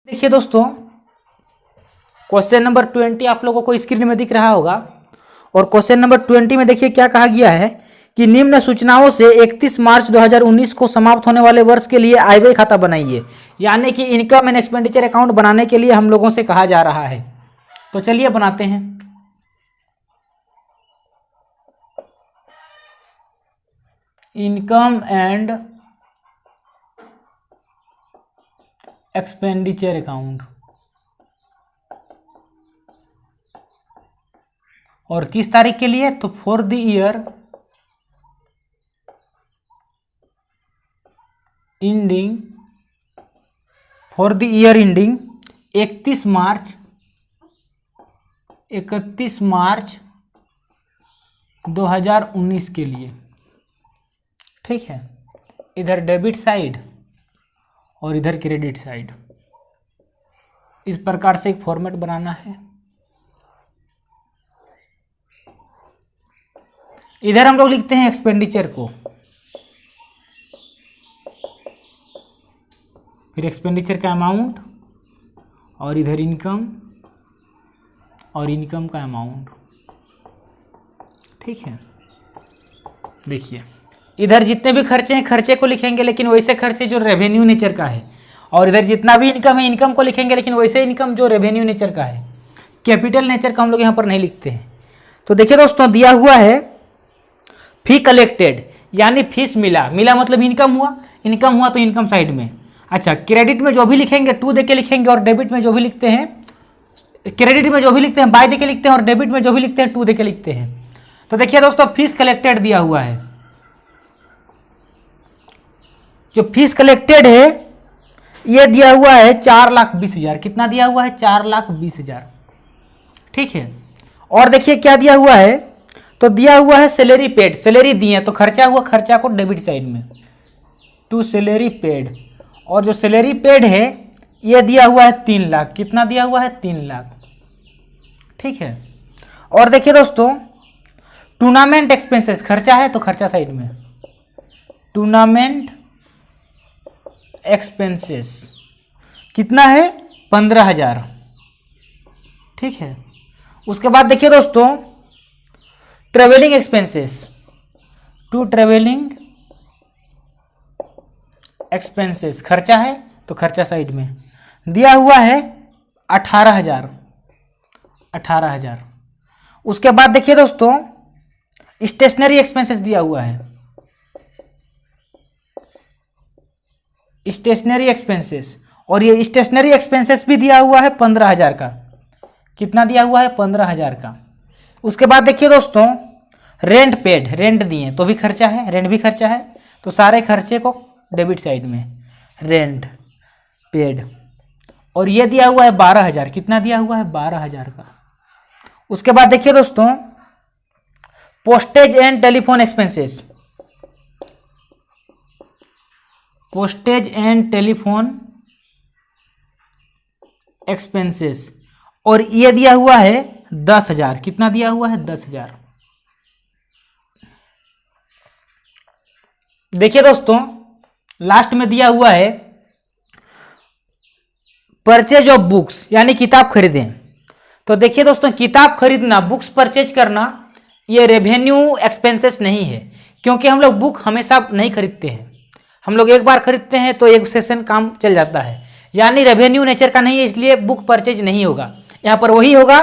देखिए दोस्तों, question number 20 आप लोगों को स्क्रीन में दिख रहा होगा। और क्वेश्चन नंबर 20 में देखिए क्या कहा गया है कि निम्न सूचनाओं से 31 मार्च 2019 को समाप्त होने वाले वर्ष के लिए आय व्यय खाता बनाइए। यानी कि इनकम एंड एक्सपेंडिचर अकाउंट बनाने के लिए हम लोगों से कहा जा रहा है। तो चलिए बनाते हैं। इनकम एंड एक्सपेंडिचर अकाउंट, और किस तारीख के लिए? तो फॉर द ईयर इंडिंग 31 मार्च 2019 के लिए। ठीक है, इधर डेबिट साइड और इधर क्रेडिट साइड, इस प्रकार से एक फॉर्मेट बनाना है। इधर हम लोग लिखते हैं एक्सपेंडिचर को, फिर एक्सपेंडिचर का अमाउंट, और इधर इनकम और इनकम का अमाउंट। ठीक है, देखिए इधर जितने भी खर्चे हैं खर्चे को लिखेंगे, लेकिन वैसे खर्चे जो रेवेन्यू नेचर का है, और इधर जितना भी इनकम है इनकम को लिखेंगे, लेकिन वैसे इनकम जो रेवेन्यू नेचर का है। कैपिटल नेचर का हम लोग यहाँ पर नहीं लिखते हैं। तो देखिए दोस्तों, दिया हुआ है फी कलेक्टेड, यानी फीस मिला मतलब इनकम हुआ तो इनकम साइड में। अच्छा, क्रेडिट में जो भी लिखेंगे टू दे के लिखेंगे, और डेबिट में जो भी लिखते हैं, क्रेडिट में जो भी लिखते हैं बाय दे के लिखते हैं, और डेबिट में जो भी लिखते हैं टू दे के लिखते हैं। तो देखिए दोस्तों, फीस कलेक्टेड दिया हुआ है। जो फीस कलेक्टेड है ये दिया हुआ है 4,20,000। कितना दिया हुआ है? 4,20,000। ठीक है, और देखिए क्या दिया हुआ है, तो दिया हुआ है सैलरी पेड, सैलरी दिए तो खर्चा हुआ, खर्चा को डेबिट साइड में टू सैलरी पेड। और जो सैलरी पेड है ये दिया हुआ है 3 लाख। कितना दिया हुआ है? 3 लाख। ठीक है, और देखिए दोस्तों, टूर्नामेंट एक्सपेंसेस खर्चा है तो खर्चा साइड में, टूर्नामेंट एक्सपेंसेस कितना है? 15,000। ठीक है, उसके बाद देखिए दोस्तों, travelling expenses to travelling expenses खर्चा है तो खर्चा साइड में दिया हुआ है 18,000। उसके बाद देखिए दोस्तों, स्टेशनरी एक्सपेंसेस दिया हुआ है, स्टेशनरी एक्सपेंसेस, और ये स्टेशनरी एक्सपेंसेस भी दिया हुआ है 15,000 का। कितना दिया हुआ है? 15,000 का। उसके बाद देखिए दोस्तों, रेंट पेड, रेंट दिए तो भी खर्चा है, रेंट भी खर्चा है, तो सारे खर्चे को डेबिट साइड में, रेंट पेड। और ये दिया हुआ है 12,000। कितना दिया हुआ है? 12,000 का। उसके बाद देखिए दोस्तों, postage and telephone expenses, postage and telephone expenses, और ये दिया हुआ है 10,000। कितना दिया हुआ है? 10,000। देखिए दोस्तों, लास्ट में दिया हुआ है परचेज ऑफ बुक्स, यानी किताब खरीदें। तो देखिए दोस्तों, किताब खरीदना, बुक्स परचेज करना, ये रेवेन्यू एक्सपेंसेस नहीं है, क्योंकि हम लोग बुक हमेशा नहीं खरीदते हैं। हम लोग एक बार खरीदते हैं तो एक सेशन काम चल जाता है, यानी रेवेन्यू नेचर का नहीं है, इसलिए बुक परचेज नहीं होगा। यहाँ पर वही होगा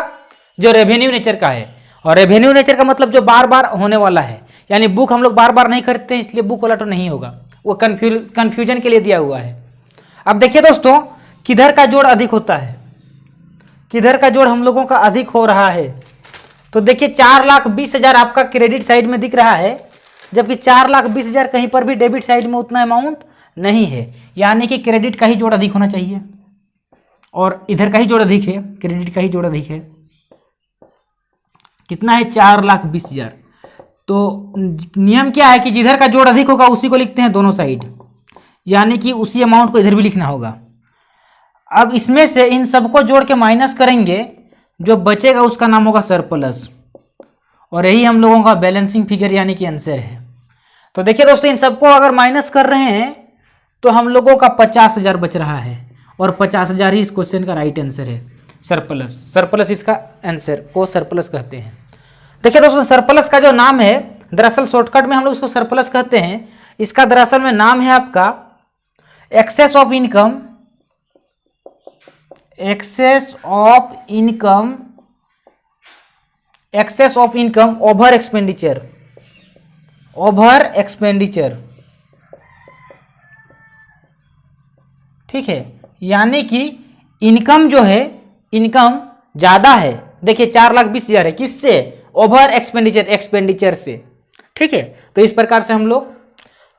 जो रेवेन्यू नेचर का है, और रेवेन्यू नेचर का मतलब जो बार बार होने वाला है, यानी बुक हम लोग बार बार नहीं खरीदते हैं, इसलिए बुक वाला तो नहीं होगा, वो कन्फ्यूजन के लिए दिया हुआ है। अब देखिए दोस्तों, किधर का जोड़ अधिक होता है, किधर का जोड़ हम लोगों का अधिक हो रहा है। तो देखिए 4,20,000 आपका क्रेडिट साइड में दिख रहा है, जबकि 4,20,000 कहीं पर भी डेबिट साइड में उतना अमाउंट नहीं है, यानी कि क्रेडिट का ही जोड़ अधिक होना चाहिए, और इधर का ही जोड़ अधिक है, क्रेडिट का ही जोड़ अधिक है। कितना है? 4,20,000। तो नियम क्या है कि जिधर का जोड़ अधिक होगा उसी को लिखते हैं दोनों साइड, यानी कि उसी अमाउंट को इधर भी लिखना होगा। अब इसमें से इन सबको जोड़ के माइनस करेंगे, जो बचेगा उसका नाम होगा सरप्लस, और यही हम लोगों का बैलेंसिंग फिगर यानी कि आंसर है। तो देखिए दोस्तों, इन सबको अगर माइनस कर रहे हैं तो हम लोगों का 50,000 बच रहा है, और 50,000 ही इस क्वेश्चन का राइट आंसर है। सरप्लस, सरप्लस इसका आंसर को सरप्लस कहते हैं। देखिए दोस्तों, सरप्लस का जो नाम है, दरअसल शॉर्टकट में हम लोग इसको सरप्लस कहते हैं। इसका दरअसल में नाम है आपका excess of income, excess of income, excess of income over expenditure, over expenditure. ठीक है, यानी कि इनकम जो है, इनकम ज्यादा है। देखिए 4,20,000 है, किससे? ओवर एक्सपेंडिचर, एक्सपेंडिचर से। ठीक है, तो इस प्रकार से हम लोग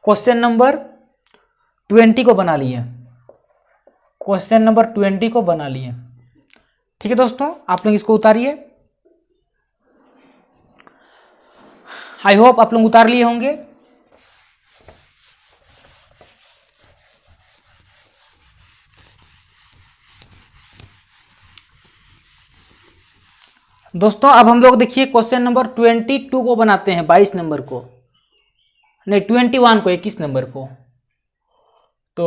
क्वेश्चन नंबर 20 को बना लिए, क्वेश्चन नंबर 20 को बना लिए। ठीक है दोस्तों, आप लोग इसको उतारिए। आई होप आप लोग उतार लिए होंगे। दोस्तों अब हम लोग देखिए क्वेश्चन नंबर 22 को बनाते हैं, 22 नंबर को, नहीं 21 को, 21 नंबर को। तो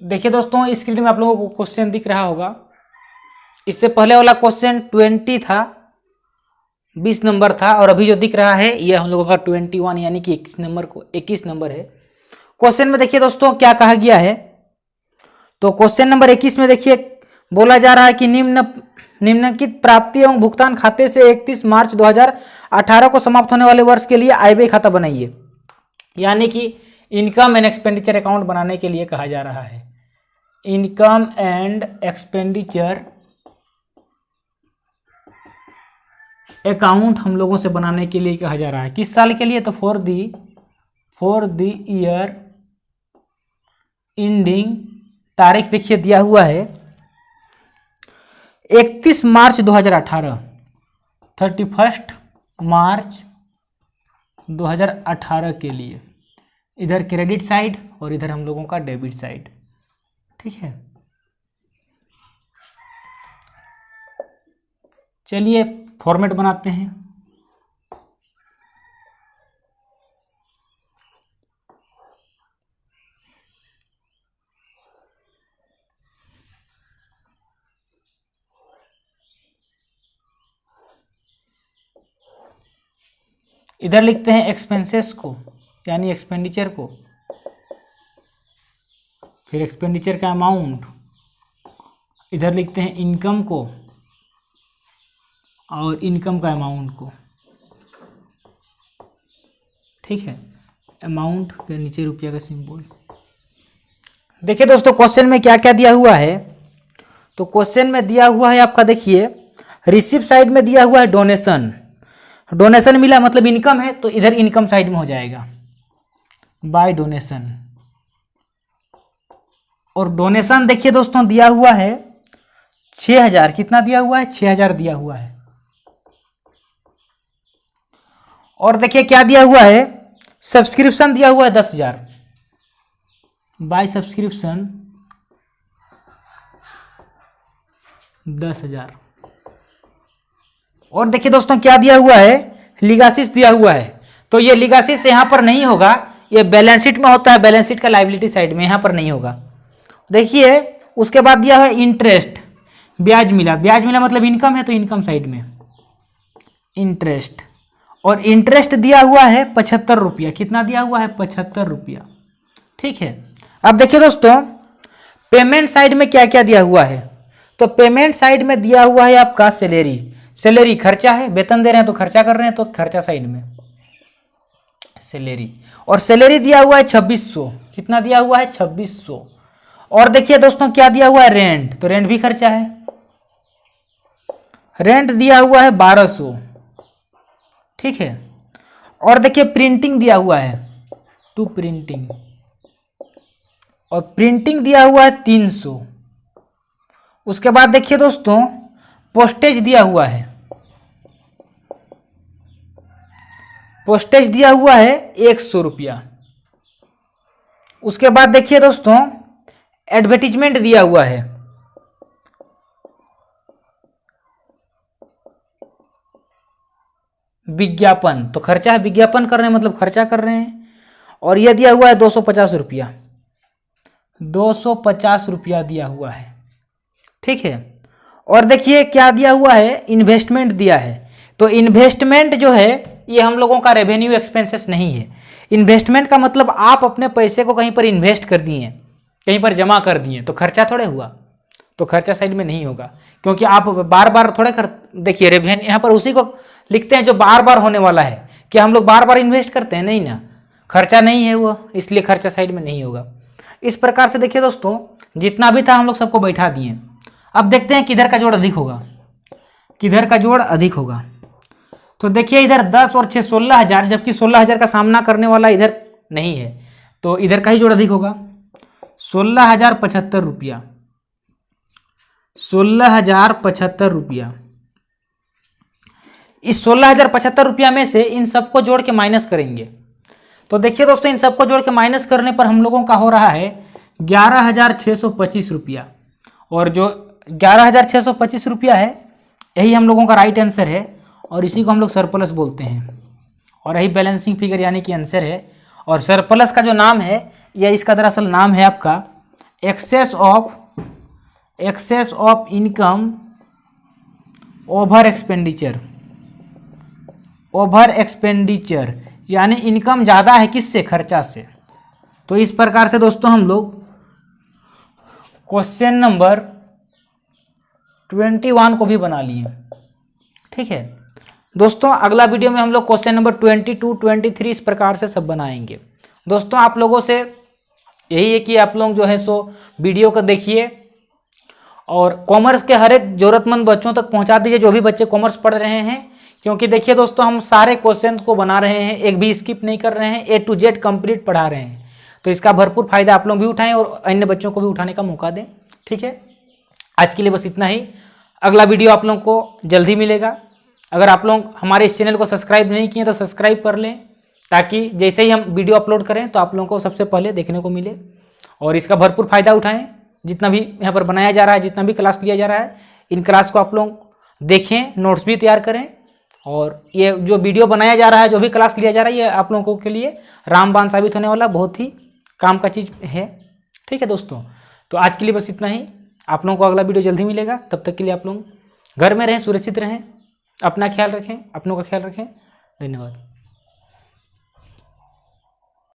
देखिए दोस्तों, स्क्रीन में आप लोगों को क्वेश्चन दिख रहा होगा। इससे पहले वाला क्वेश्चन 20 था, 20 नंबर था, और अभी जो दिख रहा है ये हम लोगों का 21 यानी कि 21 नंबर है। क्वेश्चन में देखिए दोस्तों क्या कहा गया है। तो क्वेश्चन नंबर 21 में देखिए बोला जा रहा है कि निम्नलिखित प्राप्ति एवं भुगतान खाते से 31 मार्च 2018 को समाप्त होने वाले वर्ष के लिए आय व्यय खाता बनाइए। यानी कि इनकम एंड एक्सपेंडिचर अकाउंट बनाने के लिए कहा जा रहा है। इनकम एंड एक्सपेंडिचर अकाउंट हम लोगों से बनाने के लिए कहा जा रहा है। किस साल के लिए? तो फॉर द ईयर एंडिंग, तारीख देखिए दिया हुआ है 31 मार्च 2018, 31 मार्च 2018 के लिए। इधर क्रेडिट साइड और इधर हम लोगों का डेबिट साइड। ठीक है, चलिए फॉर्मेट बनाते हैं। इधर लिखते हैं एक्सपेंसेस को, यानी एक्सपेंडिचर को, फिर एक्सपेंडिचर का अमाउंट। इधर लिखते हैं इनकम को और इनकम का अमाउंट को। ठीक है, अमाउंट के नीचे रुपया का सिंबल। देखिए दोस्तों क्वेश्चन में क्या क्या दिया हुआ है। तो क्वेश्चन में दिया हुआ है आपका, देखिए रिसीव साइड में दिया हुआ है डोनेशन। डोनेशन मिला मतलब इनकम है, तो इधर इनकम साइड में हो जाएगा बाय डोनेशन। और डोनेशन देखिए दोस्तों दिया हुआ है 6,000। कितना दिया हुआ है? 6,000 दिया हुआ है। और देखिए क्या दिया हुआ है, सब्सक्रिप्शन दिया हुआ है 10,000 बाय सब्सक्रिप्शन 10,000। और देखिए दोस्तों क्या दिया हुआ है, लीगासीस दिया हुआ है। तो ये लीगासीस यहां पर नहीं होगा, ये बैलेंस शीट में होता है, बैलेंस शीट का लायबिलिटी साइड में, यहां पर नहीं होगा। देखिए उसके बाद दिया है इंटरेस्ट, ब्याज मिला। ब्याज मिला मतलब इनकम है, तो इनकम साइड में इंटरेस्ट। और इंटरेस्ट दिया हुआ है 75 रुपया। कितना दिया हुआ है? 75 रुपया। ठीक है, अब देखिए दोस्तों पेमेंट साइड में क्या क्या दिया हुआ है। तो पेमेंट साइड में दिया हुआ है आपका सैलरी। सैलरी खर्चा है, वेतन दे रहे हैं तो खर्चा कर रहे हैं, तो खर्चा साइड में सैलरी। और सैलरी दिया हुआ है 2600। कितना दिया हुआ है? 2600। और देखिए दोस्तों क्या दिया हुआ है, रेंट। तो रेंट भी खर्चा है, रेंट दिया हुआ है 1200। ठीक है, और देखिए प्रिंटिंग दिया हुआ है, टू प्रिंटिंग, और प्रिंटिंग दिया हुआ है 300। उसके बाद देखिए दोस्तों पोस्टेज दिया हुआ है, पोस्टेज दिया हुआ है 100 रुपया। उसके बाद देखिए दोस्तों एडवर्टीजमेंट दिया हुआ है, विज्ञापन। तो खर्चा है, विज्ञापन कर रहे हैं मतलब खर्चा कर रहे हैं। और यह दिया हुआ है 250 रुपया, 250 रुपया दिया हुआ है। ठीक है। और देखिए क्या दिया हुआ है, इन्वेस्टमेंट दिया है। तो इन्वेस्टमेंट जो है ये हम लोगों का रेवेन्यू एक्सपेंसेस नहीं है। इन्वेस्टमेंट का मतलब आप अपने पैसे को कहीं पर इन्वेस्ट कर दिए, कहीं पर जमा कर दिए, तो खर्चा थोड़े हुआ, तो खर्चा साइड में नहीं होगा, क्योंकि आप बार बार थोड़े कर। देखिए रेवेन्यू यहाँ पर उसी को लिखते हैं जो बार बार होने वाला है। क्या हम लोग बार बार इन्वेस्ट करते हैं? नहीं ना, खर्चा नहीं है वो, इसलिए खर्चा साइड में नहीं होगा। इस प्रकार से देखिए दोस्तों, जितना भी था हम लोग सबको बैठा दिए। अब देखते हैं किधर का जोड़ अधिक होगा, किधर का जोड़ अधिक होगा। तो देखिए इधर 10 और 6 16,000, जबकि 16,000 का सामना करने वाला इधर नहीं है, तो इधर का ही जोड़ अधिक होगा। 16,075 रुपया, 16,075 रुपया। इस 16,075 रुपया में से इन सबको जोड़ के माइनस करेंगे। तो देखिए दोस्तों, इन सबको जोड़ के माइनस करने पर हम लोगों का हो रहा है 11,625 रुपया। और जो 11,625 रुपया है यही हम लोगों का राइट आंसर है, और इसी को हम लोग सरप्लस बोलते हैं, और यही बैलेंसिंग फिगर यानी कि आंसर है। और सरप्लस का जो नाम है, यह इसका दरअसल नाम है आपका excess of income over expenditure, यानी इनकम ज़्यादा है किससे? खर्चा से। तो इस प्रकार से दोस्तों हम लोग क्वेश्चन नंबर 21 को भी बना लिए। ठीक है दोस्तों, अगला वीडियो में हम लोग क्वेश्चन नंबर 22, 23 इस प्रकार से सब बनाएंगे। दोस्तों आप लोगों से यही है कि आप लोग जो है सो वीडियो को देखिए और कॉमर्स के हर एक ज़रूरतमंद बच्चों तक पहुंचा दीजिए, जो भी बच्चे कॉमर्स पढ़ रहे हैं। क्योंकि देखिए दोस्तों, हम सारे क्वेश्चन को बना रहे हैं, एक भी स्किप नहीं कर रहे हैं, A to Z कंप्लीट पढ़ा रहे हैं। तो इसका भरपूर फायदा आप लोग भी उठाएं और अन्य बच्चों को भी उठाने का मौका दें। ठीक है, आज के लिए बस इतना ही। अगला वीडियो आप लोग को जल्दी मिलेगा। अगर आप लोग हमारे इस चैनल को सब्सक्राइब नहीं किए तो सब्सक्राइब कर लें, ताकि जैसे ही हम वीडियो अपलोड करें तो आप लोगों को सबसे पहले देखने को मिले, और इसका भरपूर फायदा उठाएं। जितना भी यहाँ पर बनाया जा रहा है, जितना भी क्लास लिया जा रहा है, इन क्लास को आप लोग देखें, नोट्स भी तैयार करें। और ये जो वीडियो बनाया जा रहा है, जो भी क्लास लिया जा रहा है, ये आप लोगों के लिए रामबाण साबित होने वाला बहुत ही काम का चीज़ है। ठीक है दोस्तों, तो आज के लिए बस इतना ही। आप लोगों को अगला वीडियो जल्दी मिलेगा। तब तक के लिए आप लोग घर में रहें, सुरक्षित रहें, अपना ख्याल रखें, अपनों का ख्याल रखें। धन्यवाद।